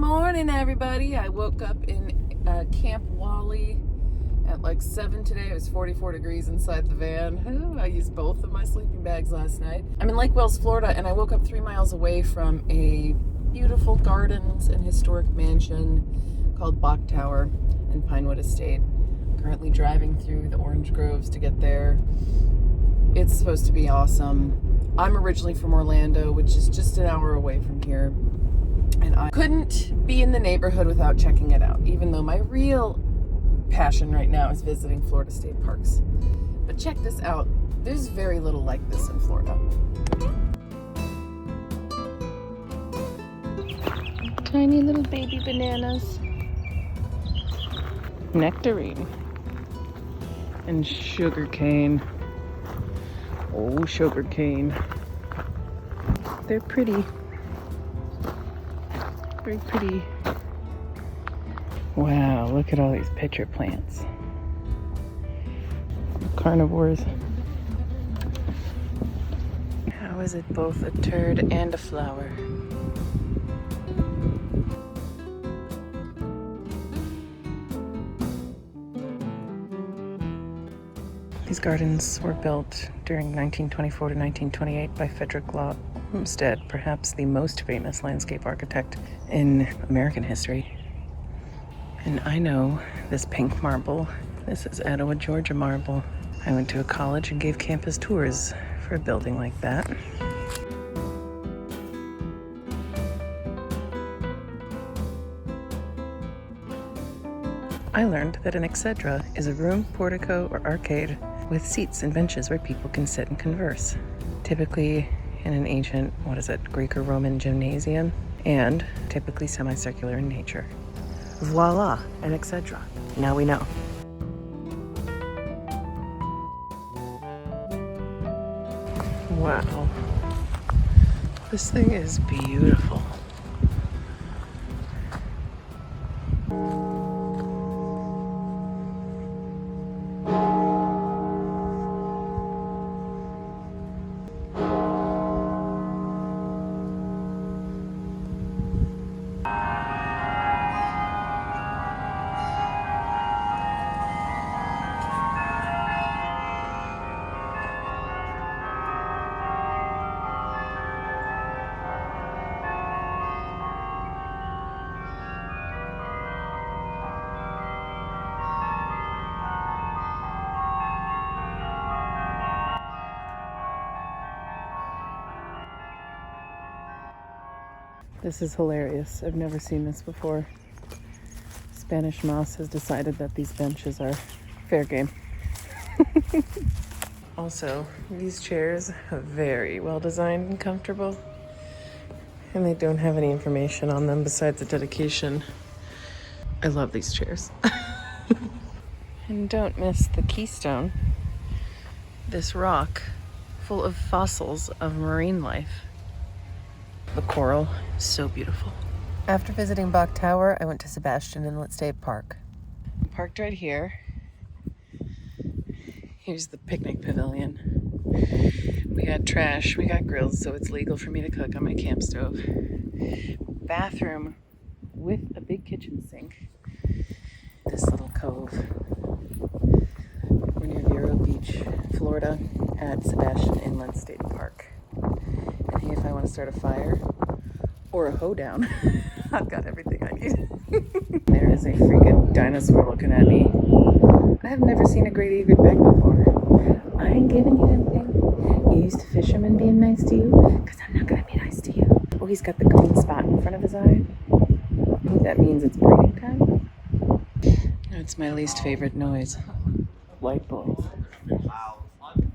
morning, everybody. I woke up in Camp Wally at like 7 today. It was 44 degrees inside the van. I used both of my sleeping bags last night. I'm in Lake Wales, Florida, and I woke up 3 miles away from a beautiful gardens and historic mansion called Bach Tower in Pinewood Estate. Currently driving through the orange groves to get there. It's supposed to be awesome. I'm originally from Orlando, which is just an hour away from here. And I couldn't be in the neighborhood without checking it out, even though my real passion right now is visiting Florida state parks. But check this out. There's very little like this in Florida. Tiny little baby bananas. Nectarine. And sugar cane. Oh, sugar cane. They're pretty. Very pretty. Wow, look at all these pitcher plants. Carnivores. How is it both a turd and a flower? These gardens were built during 1924 to 1928 by Frederick Law Olmsted, perhaps the most famous landscape architect in American history. And I know this pink marble. This is Etowah, Georgia marble. I went to a college and gave campus tours for a building like that. I learned that an exedra is a room, portico, or arcade with seats and benches where people can sit and converse. Typically in an ancient, Greek or Roman gymnasium, and typically semicircular in nature. Voila, an exedra. Now we know. Wow. This thing is beautiful. This is hilarious. I've never seen this before. Spanish Moss has decided that these benches are fair game. Also, these chairs are very well designed and comfortable. And they don't have any information on them besides a dedication. I love these chairs. And don't miss the keystone. This rock full of fossils of marine life. The coral, so beautiful. After visiting Bach Tower, I went to Sebastian Inlet State Park. Parked right here. Here's the picnic pavilion. We got trash, we got grills, so it's legal for me to cook on my camp stove. Bathroom with a big kitchen sink. This little cove. We're near Vero Beach, Florida, at Sebastian Inlet State Park. And hey, if I want to start a fire or a hoedown, I've got everything I need. There is a freaking dinosaur looking at me. I have never seen a great egret back before. I ain't giving you anything. You used to fishermen being nice to you? Because I'm not going to be nice to you. Oh, he's got the green spot in front of his eye. I think that means it's breeding time. That's my least favorite noise. White boys.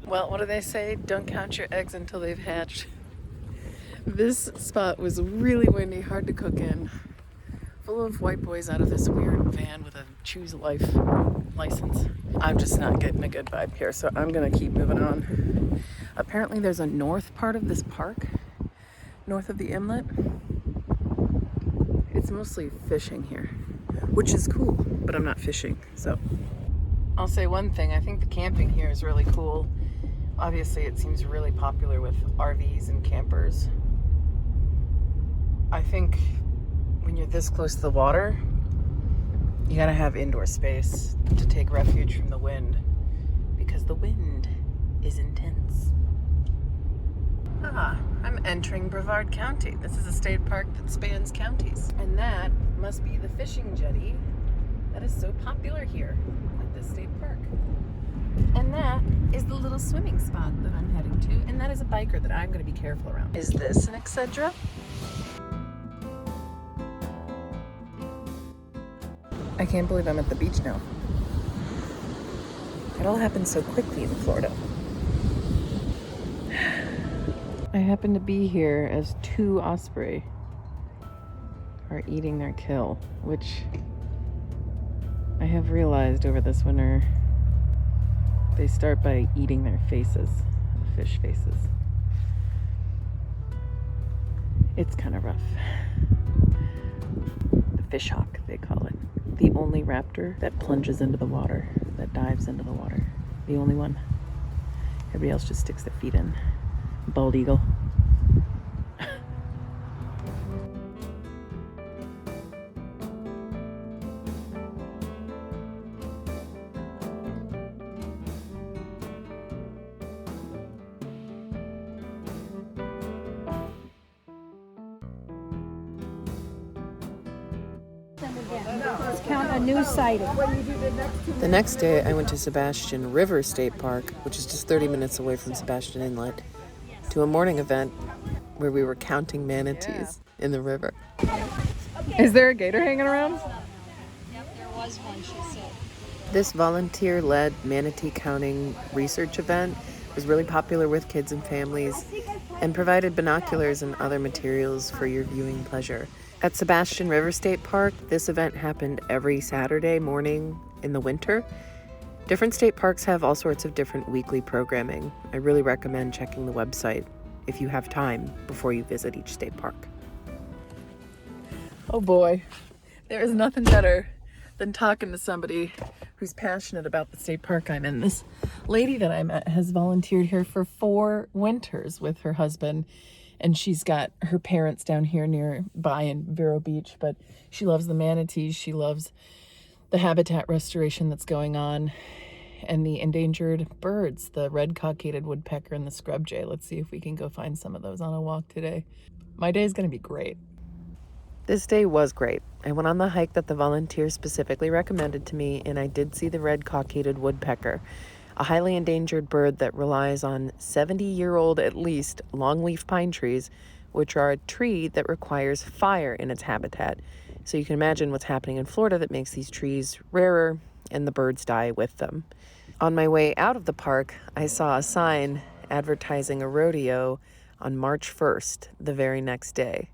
Well, what do they say? Don't count your eggs until they've hatched. This spot was really windy, hard to cook in. Full of white boys out of this weird van with a Choose Life license. I'm just not getting a good vibe here, so I'm gonna keep moving on. Apparently there's a north part of this park, north of the inlet. It's mostly fishing here, which is cool, but I'm not fishing, so. I'll say one thing, I think the camping here is really cool. Obviously it seems really popular with RVs and campers. I think when you're this close to the water, you gotta have indoor space to take refuge from the wind, because the wind is intense. I'm entering Brevard County. This is a state park that spans counties. And that must be the fishing jetty that is so popular here at this state park. And that is the little swimming spot that I'm heading to. And that is a biker that I'm gonna be careful around. Is this an Excedra? I can't believe I'm at the beach now. It all happened so quickly in Florida. I happen to be here as 2 osprey are eating their kill, which I have realized over this winter, they start by eating their faces, fish faces. It's kind of rough. The fish hawk, they call it. The only raptor that plunges into the water, that dives into the water. The only one. Everybody else just sticks their feet in. Bald eagle. Let's count a new sighting. The next day, I went to Sebastian River State Park, which is just 30 minutes away from Sebastian Inlet, to a morning event where we were counting manatees in the river. Is there a gator hanging around? Yep, there was one, she said. This volunteer-led manatee counting research event was really popular with kids and families and provided binoculars and other materials for your viewing pleasure. At Sebastian River State Park, this event happened every Saturday morning in the winter. Different state parks have all sorts of different weekly programming. I really recommend checking the website if you have time before you visit each state park. Oh boy, there is nothing better than talking to somebody who's passionate about the state park I'm in. This lady that I met has volunteered here for 4 winters with her husband, and she's got her parents down here nearby in Vero Beach, but she loves the manatees. She loves the habitat restoration that's going on and the endangered birds, the red cockaded woodpecker and the scrub jay. Let's see if we can go find some of those on a walk today. My day is going to be great. This day was great. I went on the hike that the volunteers specifically recommended to me, and I did see the red cockaded woodpecker, a highly endangered bird that relies on 70-year-old at least longleaf pine trees, which are a tree that requires fire in its habitat. So you can imagine what's happening in Florida that makes these trees rarer and the birds die with them. On my way out of the park, I saw a sign advertising a rodeo on March 1st, the very next day.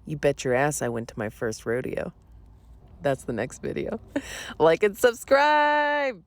You bet your ass I went to my first rodeo. That's the next video. Like and subscribe!